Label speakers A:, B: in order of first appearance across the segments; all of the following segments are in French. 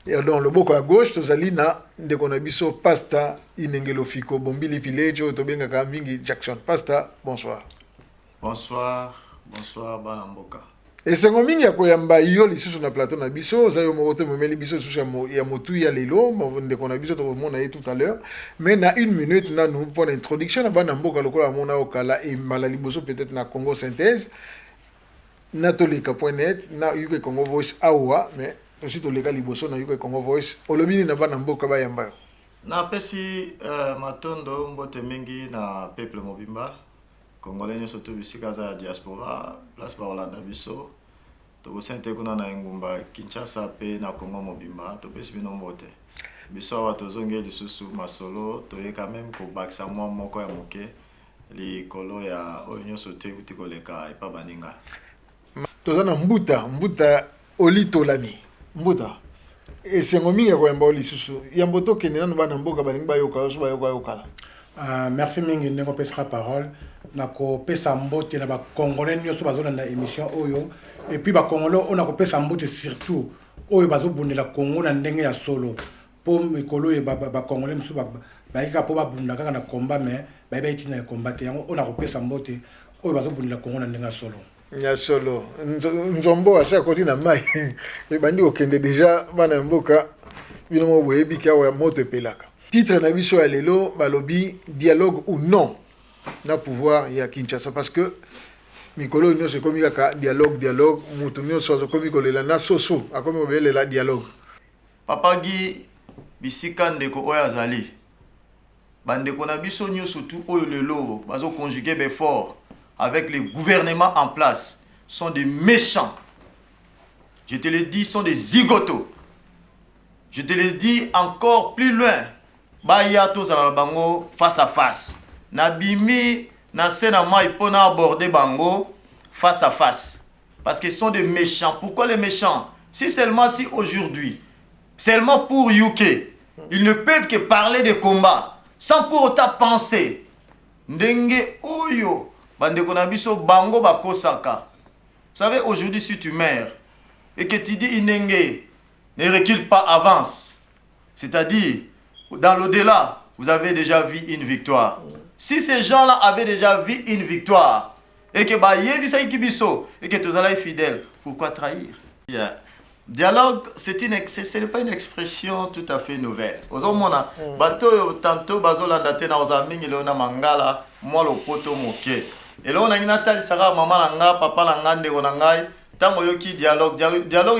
A: Et dans le boko à gauche, tozali na ndeko na biso Pasta Inengelo Fiko Bombili Village otobenga mingi Jackson. Pasta, bonsoir.
B: Bonsoir, bonsoir Banamboka.
A: Et c'est comme mingi ya koyamba yo lisusu na plateau na biso, za yo mokote momeli biso susu ya motu ya lelo, ndeko na biso to mona tout à l'heure. Mais na 1 minute na nous pour l'introduction na Banamboka lokola mona okala et malali boso peut-être na Congo synthèse. Na tolika.net na yuke Congo Voice awa, mais aussi tolika liboso na yuke Congo Voice. Olobini na Banamboka ba yamba.
B: Na pesi matondo mbote mingi na peuple mobimba. Congolais surtout bisika za diaspora, place ba Holanda biso. To sente kuna na ngumba Kinshasa pe na Congo mobimba, to pesi bino mbote. Biso wa tozonge lisusu masolo, to ye quand même ko baksa moko ya moke. Li kolo ya onyo sote utikoleka epa baninga.
A: Tozana mbuta olito lami. Mbuta. Et c'est ngomi ya koyamba olisusu. Yamboto kene nanu bana mboka balingi bayoka so bayoka yokala.
C: Merci mingi ndeko pesa parole. Nako pesa mbote na ba congolais nyoso bazona na émission oyo et puis ba congolais on nako pesa mbote surtout oyo bazobundela Congo na ndenge ya solo. Po mikolo e ba congolais musu ba ika po ba bunda kaka na combat mais ba itina na combattre yango on nako pesa mbote oyo bazobundela Congo na ndenge ya solo.
A: Ya solo nzombo asa koti na mai e bandi okende déjà bana mboka bino mo boyebi ka wa moto pelaka. Titre na biso ya lelo balobi dialogue ou non na pouvoir ya Kinshasa parce que mikolo nyo se komi kaka dialogue mutu nyo so komi kolela na soso akomi obelela dialogue.
B: Papa Gi bisika ndeko oyo azali bandeko na biso nyo surtout oyo lelo bazo conjuguer befort avec les gouvernements en place sont des méchants. Je te le dis, sont des zigotos. Je te le dis encore plus loin. Baya to za bango face à face. Nabimi na sena mai pona aborder bango face à face. Parce qu'ils sont des méchants. Pourquoi les méchants? Si seulement si aujourd'hui, seulement pour UK, ils ne peuvent que parler de combat sans pour autant penser. Ndenge oyo bandeko na biso bango bakosaka. Vous savez, aujourd'hui, si tu meurs et que tu dis Inenge, ne recule pas, avance. C'est-à-dire, dans l'au-delà, vous avez déjà vu une victoire. Si ces gens-là avaient déjà vu une victoire et que et que tu es fidèle, pourquoi trahir? Dialogue, ce n'est pas une expression tout à fait nouvelle. Aux hommes, bateau tantôt bazolanda tena aux amis leona mangala moi le poto moke. Et là on a une natale sara maman langa papa langa ndeko nangai tango yoki dialogue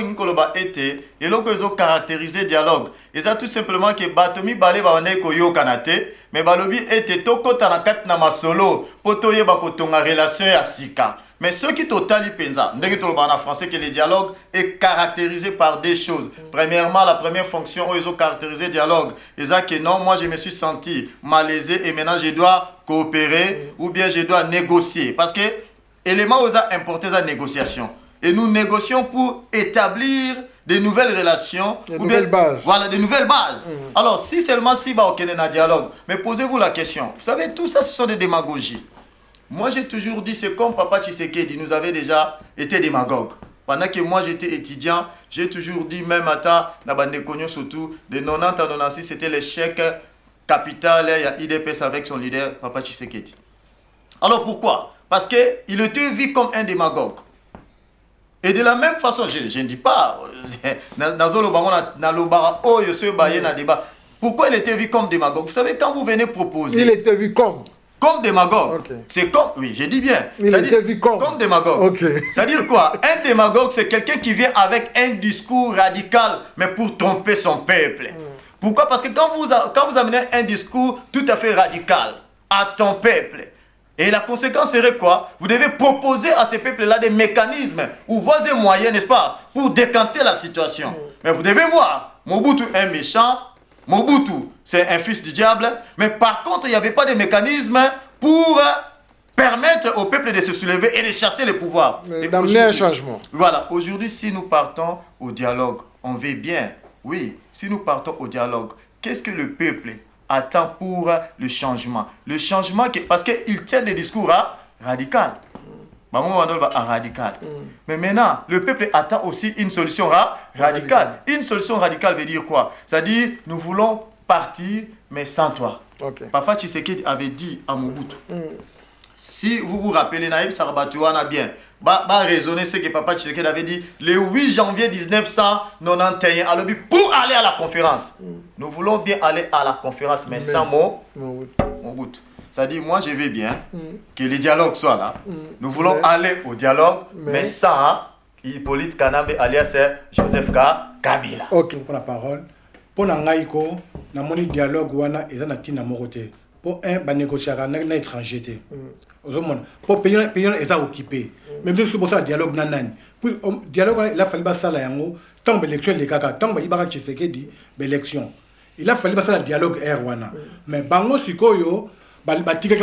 B: ngikoloba ete et là que ils caractériser dialogue. Et ça tout simplement que batomi balé ba wane ko yo kanate mais balobi ete tokota na kat na masolo poto yeba ko tonga relation ya sika. Mais ce qui totali penza, en français que le dialogue est caractérisé par des choses. Premièrement, la première fonction où ils ont caractérisé le dialogue, ils disent que non, moi je me suis senti malaisé et maintenant je dois coopérer ou bien je dois négocier. Parce que l'élément où ils ont importé la négociation. Et nous négocions pour établir de nouvelles relations.
A: De nouvelles bases.
B: Voilà, de nouvelles bases. Alors, si seulement si on a un dialogue, mais posez-vous la question. Vous savez, tout ça, ce sont des démagogies. Moi, j'ai toujours dit, c'est comme Papa Tshisekedi nous avait déjà été démagogue. Pendant que moi, j'étais étudiant, j'ai toujours dit, même à ta, surtout, de 90 à 96, c'était l'échec capital, il y a IDPS avec son leader, Papa Tshisekedi. Alors, pourquoi? Parce qu'il était vu comme un démagogue. Et de la même façon, je ne dis pas, pourquoi il était vu comme démagogue? Vous savez, quand vous venez proposer...
A: Il était vu
B: comme démagogue.
A: Okay.
B: C'est comme, oui, j'ai dit bien.
A: Il était vu comme
B: démagogue.
A: Okay.
B: C'est-à-dire quoi? Un démagogue, c'est quelqu'un qui vient avec un discours radical, mais pour tromper son peuple. Pourquoi? Parce que quand vous amenez un discours tout à fait radical à ton peuple, et la conséquence serait quoi? Vous devez proposer à ces peuples-là des mécanismes ou voies et moyens, n'est-ce pas, pour décanter la situation. Mais vous devez voir, Mobutu est méchant, Mobutu, c'est un fils du diable, mais par contre, il n'y avait pas de mécanisme pour permettre au peuple de se soulever et de chasser le pouvoir.
A: D'amener un changement.
B: Voilà, aujourd'hui, si nous partons au dialogue, on veut bien, oui, si nous partons au dialogue, qu'est-ce que le peuple attend pour le changement? Le changement, parce qu'il tient des discours radicaux. radical. Mais maintenant, le peuple attend aussi une solution radicale. Une solution radicale veut dire quoi? C'est-à-dire, nous voulons partir, mais sans toi. Papa Tshisekedi avait dit à Mobutu, si vous vous rappelez, Naïb Sarbatouana bien, raisonner ce que Papa Tshisekedi avait dit le 8 janvier 1991 à l'objet pour aller à la conférence. Nous voulons bien aller à la conférence, mais sans Mobutu. C'est-à-dire, moi je veux bien que le dialogue soit là. Nous voulons aller au dialogue, mais sans Hippolyte Kanambe alias Joseph Kabila.
C: Ok, pour la parole. Pour l'angaïko, na moni dialogue wana eza na tina morote. Pour un négocier na étranger. Pour payer eza occupé. Même si c'est ça dialogue nanani. Pour dialogue il a fallu ça la yango tant élection les kaka tant ba ibara Tshisekedi élection. Il a fallu ça la dialogue air wana. Mais bango sikoyo batika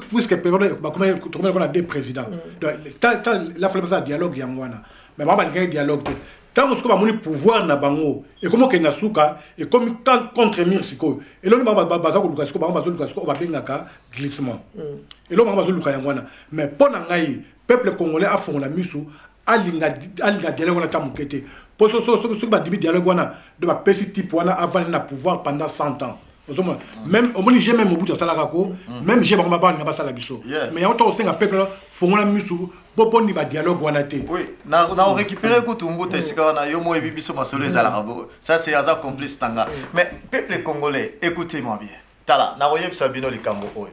C: puisque période comment on a deux présidents. Il a fallu ça dialogue yango wana. Mais ba dialogue tant que mon pouvoir na bango et comment que nasuka et comme tant contre Mirsiko et là baza ko lukasko bango bazo lukasko ba bengaka glissement et là bango bazo lukaya ngwana mais pona ngai peuple congolais a fongola misu alinga dialogue na tamukete pour ce ba dibi dialogue wana de ba pesi type wana avant na pouvoir pendant 100 ans. Même au moins j'ai même au bout de ça même j'ai bango ba ngaba sala biso mais ya auto senga peuple fongola misu pour ni ba dialogue wana te.
B: Oui, na on récupérer ko tumbo tesika na yo mo ebibiso masolo ezala rabo. Ça c'est hasard complice tanga. Mais peuple congolais, écoutez-moi bien. Tala na royeb sabino likambo oyo.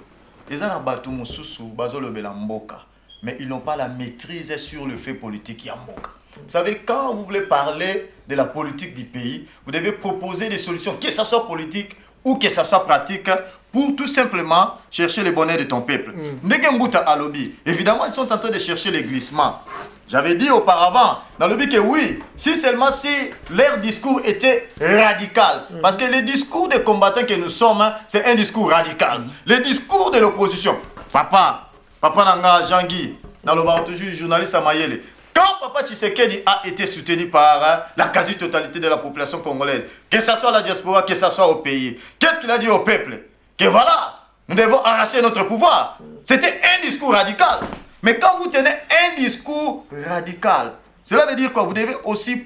B: Ezana batu mususu bazolobela mboka, mais ils n'ont pas la maîtrise sur le fait politique ya mboka. Vous savez, quand vous voulez parler de la politique du pays, vous devez proposer des solutions, que ce soit politique ou que ce soit pratique, pour tout simplement chercher le bonheur de ton peuple. Negembuta Alobi, évidemment, ils sont en train de chercher les glissements. J'avais dit auparavant, dans le but que oui, si seulement si leur discours était radical. Parce que le discours des combattants que nous sommes, c'est un discours radical. Le discours de l'opposition, Papa Nanga Jean-Guy, dans le toujours journaliste Amayele, quand Papa Tshisekedi a été soutenu par la quasi-totalité de la population congolaise, que ce soit la diaspora, que ce soit au pays, qu'est-ce qu'il a dit au peuple? Que voilà, nous devons arracher notre pouvoir. C'était un discours radical. Mais quand vous tenez un discours radical, cela veut dire quoi? Vous devez aussi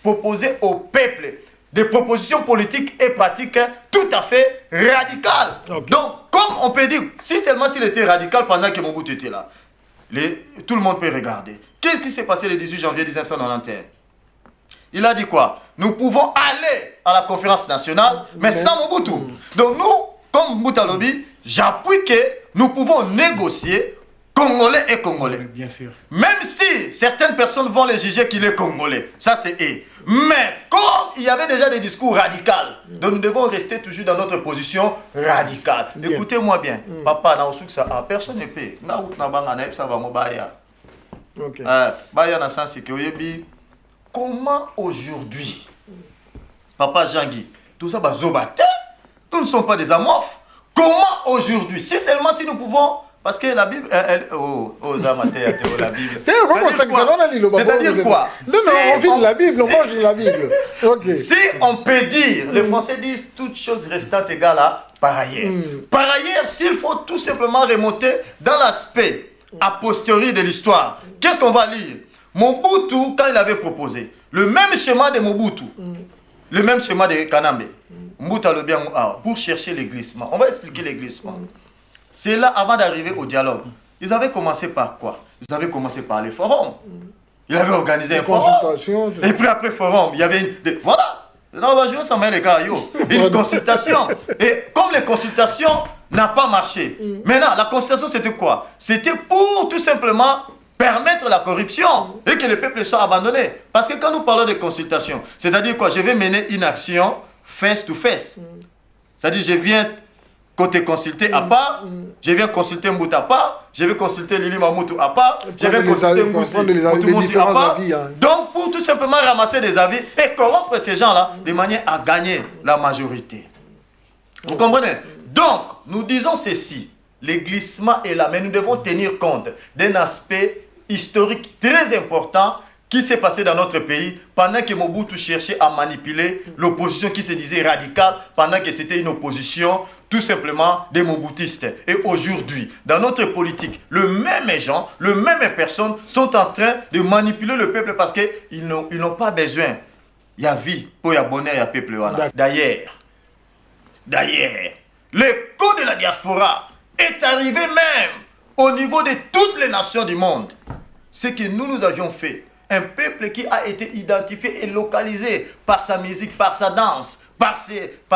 B: proposer au peuple des propositions politiques et pratiques tout à fait radicales. Donc, comme on peut dire, si seulement s'il était radical pendant que Mobutu était là, tout le monde peut regarder. Qu'est-ce qui s'est passé le 18 janvier 1991? Il a dit quoi? Nous pouvons aller à la conférence nationale, mais sans Mobutu. Donc nous, comme Mobutu Alobi, j'appuie que nous pouvons négocier Congolais et Congolais.
C: Bien sûr.
B: Même si certaines personnes vont les juger qu'il est Congolais. Ça, c'est eux. Mais comme il y avait déjà des discours radicaux, donc nous devons rester toujours dans notre position radicale. Écoutez-moi bien. Papa, personne ne peut. Comment aujourd'hui, Papa Jean-Guy, tout ça, nous ne sommes pas des amorphes. Comment aujourd'hui, si seulement si nous pouvons. Parce que la Bible, la Bible. C'est-à-dire quoi?
A: Non, on vit de la Bible, on mange de la Bible.
B: Si on peut dire, les Français disent toutes choses restant égales à par ailleurs. Par ailleurs, s'il faut tout simplement remonter dans l'aspect a posteriori de l'histoire, qu'est-ce qu'on va lire? Mobutu, quand il avait proposé le même schéma de Mobutu, le même schéma de Kanambe, Mobutu a le bien pour chercher les glissements. On va expliquer les glissements. C'est là, avant d'arriver au dialogue, ils avaient commencé par quoi? Ils avaient commencé par les forums. Ils avaient organisé un forum. Et puis après forum, il y avait voilà. Une consultation. Et comme les consultations n'ont pas marché, maintenant, la consultation, c'était quoi? C'était pour tout simplement permettre la corruption et que le peuple soit abandonné. Parce que quand nous parlons de consultation, c'est-à-dire quoi? Je vais mener une action face to face. C'est-à-dire, je viens côté consulter à part, je viens consulter Mbouta à part, je vais consulter Lili Mamoutou à part, je vais consulter Moussi à part. Donc, pour tout simplement ramasser des avis et corrompre ces gens-là de manière à gagner la majorité. Vous comprenez? Donc, nous disons ceci, le glissement est là, mais nous devons tenir compte d'un aspect historique très important qui s'est passé dans notre pays pendant que Mobutu cherchait à manipuler l'opposition qui se disait radicale, pendant que c'était une opposition tout simplement des Mobutistes. Et aujourd'hui, dans notre politique, le même gens, le même personnes sont en train de manipuler le peuple parce qu'ils n'ont pas besoin. Il y a vie, il y a bonheur, il y a peuple. Voilà. D'ailleurs, l'écho de la diaspora est arrivé même au niveau de toutes les nations du monde. Ce que nous avions fait, un peuple qui a été identifié et localisé par sa musique, par sa danse, par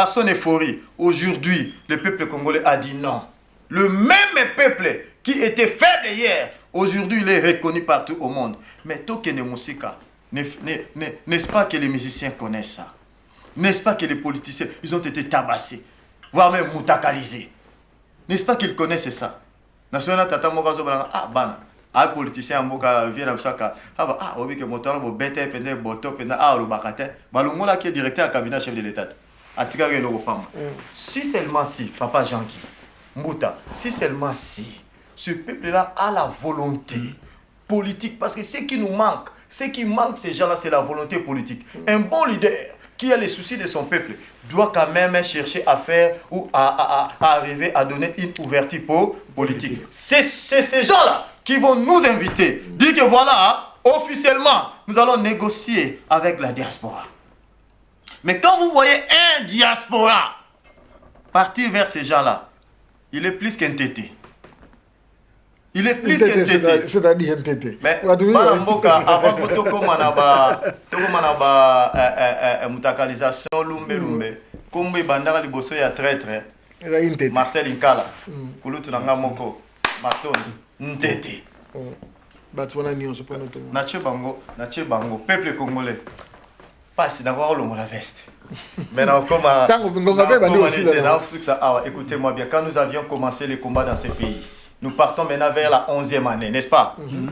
B: son euphorie. Aujourd'hui, le peuple congolais a dit non. Le même peuple qui était faible hier, aujourd'hui il est reconnu partout au monde. Mais Tokene Musika, n'est-ce pas que les musiciens connaissent ça? N'est-ce pas que les politiciens, ils ont été tabassés, voire même moutakalisés? N'est-ce pas qu'ils connaissent ça? National Tata Morazo Balanga, ah bana. Ah, politicien mboka vient à Saka. Ah, oui, que mon talent, bête, pende, boto, pende, ah, le bakate. Balungola qui est directeur à cabinet chef de l'État. Atika et l'Europe. Si seulement si, papa Jean-Guy, Mbouta, si seulement si, ce peuple-là a la volonté politique, parce que ce qui nous manque, ces gens-là, c'est la volonté politique. Un bon leader qui a les soucis de son peuple doit quand même chercher à faire ou à arriver à donner une ouverture politique. C'est ces gens-là qui vont nous inviter, dire que voilà, officiellement, nous allons négocier avec la diaspora. Mais quand vous voyez un diaspora partir vers ces gens-là, il est plus qu'un tété. Il est plus qu'un tété.
A: C'est-à-dire un tété.
B: Mais, avant que tu commences à mutakalisation, lumbe, comme bandara liboso ya traître, Marcel Inkala, Kulutu Nangamoko, Maton, Ntete. Nache Bango, peuple congolais. Pas si d'avoir l'homme la veste. Maintenant, écoutez-moi bien, quand nous avions commencé les combats dans ces pays, nous partons maintenant vers la 11e année, n'est-ce pas? Nous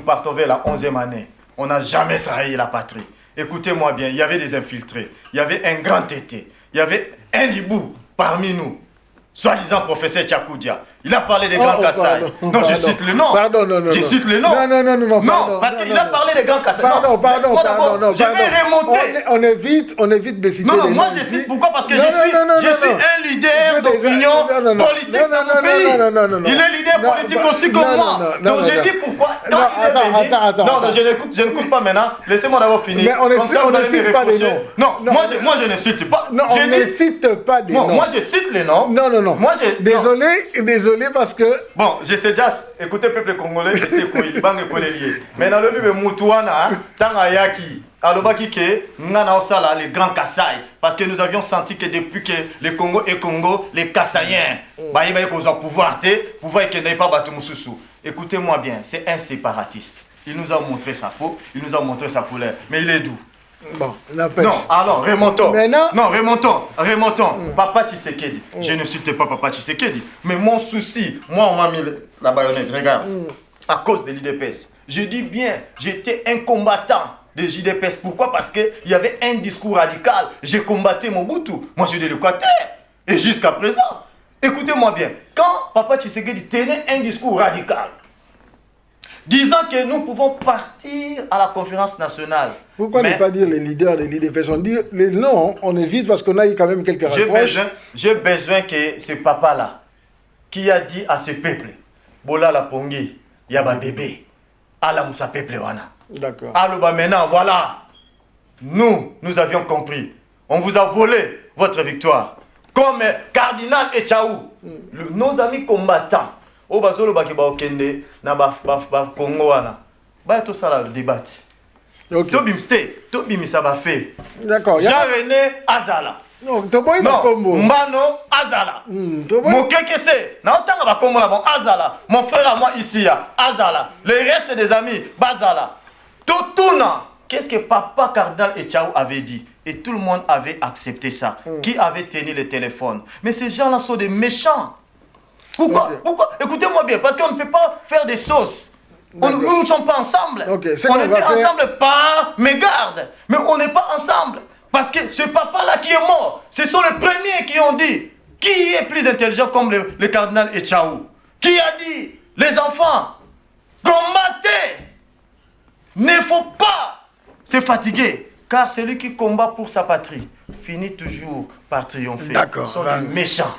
B: partons vers la 11e année. On n'a jamais trahi la patrie. Écoutez-moi bien, il y avait des infiltrés, il y avait un grand tété, il y avait un hibou parmi nous, soi-disant professeur Tchakoudia. Il a parlé des grands Kassai. Non, je cite le nom. Je cite le nom. Non, parce qu'il a parlé des grands Kassai.
A: Pardon.
B: Je vais remonter.
A: On évite de citer.
B: Non, moi je cite pourquoi? Parce que je suis un leader d'opinion politique dans mon pays. Il est leader politique aussi comme moi. Donc je dis pourquoi. Non, je n'écoute pas maintenant. Laissez-moi d'abord finir.
A: Mais on ne cite pas les noms.
B: Non, moi je ne cite pas.
A: Non, on ne cite pas des noms.
B: Moi je cite les noms.
A: Non. Désolé parce que...
B: Bon, je sais déjà, écoutez peuple congolais, je sais quoi, il va me lié. Mais dans le but de Moutouana, Tangayaki, Alobaki ke, Nana Osala, les grands Kassai. Parce que nous avions senti que depuis que le Congo est Congo, les Kassaïens, bah il va y avoir pouvoir qu'il n'ait pas battu Moussoussou. Écoutez-moi bien, c'est un séparatiste. Il nous a montré sa peau, il nous a montré sa couleur. Mais il est d'où?
A: Bon,
B: non, alors remontons.
A: Maintenant...
B: Non, remontons. Papa Tshisekedi. Je ne cite pas Papa Tshisekedi. Mais mon souci, moi on m'a mis la baïonnette, regarde. À cause de l'IDPS. Je dis bien, j'étais un combattant de JDPS. Pourquoi? Parce qu'il y avait un discours radical. J'ai combattu Mobutu. Moi je suis de l'Équateur. Et jusqu'à présent, écoutez-moi bien. Quand Papa Tshisekedi tenait un discours radical, disant que nous pouvons partir à la conférence nationale.
A: Pourquoi ne pas dire les leaders des leaders? On dit les noms, on évite parce qu'on a eu quand même quelques reproches.
B: J'ai besoin que ce papa-là, qui a dit à ce peuple, Bola la Pongi, Yaba bébé, Ala Moussa peuple wana.
A: D'accord.
B: Alors maintenant, voilà, nous avions compris. On vous a volé votre victoire. Comme Cardinal Echaou, nos amis combattants. O bazolo baki ba okende na ba Congo wana ba to sala débat. To bimste to bimisa ba fait.
A: D'accord.
B: Jean-René Azala.
A: Non, to boy na kombo.
B: Mbano Azala. Mon kekese na otanga ba kombo na bon Azala. Mon frère à moi ici Azala. Les restes des amis Bazala. Totuna. Qu'est-ce que papa Cardinal Echaou avait dit? Et tout le monde avait accepté ça. Qui avait tenu le téléphone? Mais ces gens-là sont des méchants. Pourquoi? Écoutez-moi bien, parce qu'on ne peut pas faire des sauces. Nous ne sommes pas ensemble. On était ensemble par mégarde, mais on n'est pas ensemble. Parce que ce papa-là qui est mort, ce sont les premiers qui ont dit qui est plus intelligent comme le cardinal Echaou. Qui a dit les enfants, combattez Ne faut pas se fatiguer, car celui qui combat pour sa patrie finit toujours par triompher.
A: D'accord.
B: Ce sont les méchants.